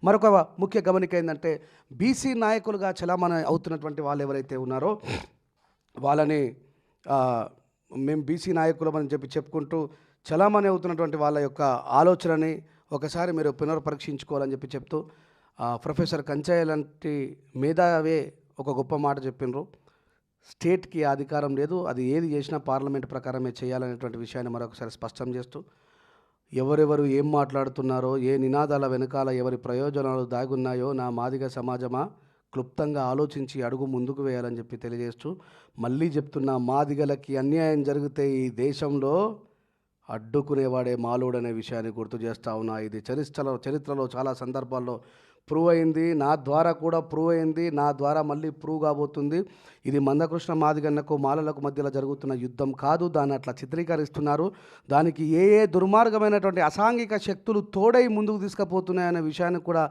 మరొక ముఖ్య గమనిక ఏంటంటే బీసీ నాయకులుగా చలామణి అవుతున్నటువంటి వాళ్ళు ఎవరైతే ఉన్నారో వాళ్ళని మేము బీసీ నాయకులమని చెప్పుకుంటూ చలామణి అవుతున్నటువంటి వాళ్ళ యొక్క ఆలోచనని ఒకసారి మీరు పునర్పరీక్షించుకోవాలని చెప్తూ ప్రొఫెసర్ కంచయ్య లాంటి మేధావే ఒక గొప్ప మాట చెప్పినారు. స్టేట్కి అధికారం లేదు, అది ఏది చేసినా పార్లమెంట్ ప్రకారమే చేయాలనేటువంటి విషయాన్ని మరొకసారి స్పష్టం చేస్తూ ఎవరెవరు ఏం మాట్లాడుతున్నారో, ఏ నినాదాల వెనకాల ఎవరి ప్రయోజనాలు దాగున్నాయో నా మాదిగ సమాజమా క్లుప్తంగా ఆలోచించి అడుగు ముందుకు వేయాలని తెలియజేస్తూ మళ్ళీ చెప్తున్నా, మాదిగలకి అన్యాయం జరిగితే ఈ దేశంలో అడ్డుకునేవాడే మాలోడనే విషయాన్ని గుర్తు చేస్తూ ఉన్నా. ఇది చరిత్రలో చాలా సందర్భాల్లో ప్రూవ్ అయింది, నా ద్వారా కూడా ప్రూవ్ అయింది, నా ద్వారా మళ్ళీ ప్రూవ్ కాబోతుంది. ఇది మందకృష్ణ మాదిగన్నకు మాలలకు మధ్యలో జరుగుతున్న యుద్ధం కాదు, దాన్ని అట్లా చిత్రీకరిస్తున్నారు. దానికి ఏ దుర్మార్గమైనటువంటి అసాంఘిక శక్తులు తోడై ముందుకు తీసుకుపోతున్నాయనే విషయాన్ని కూడా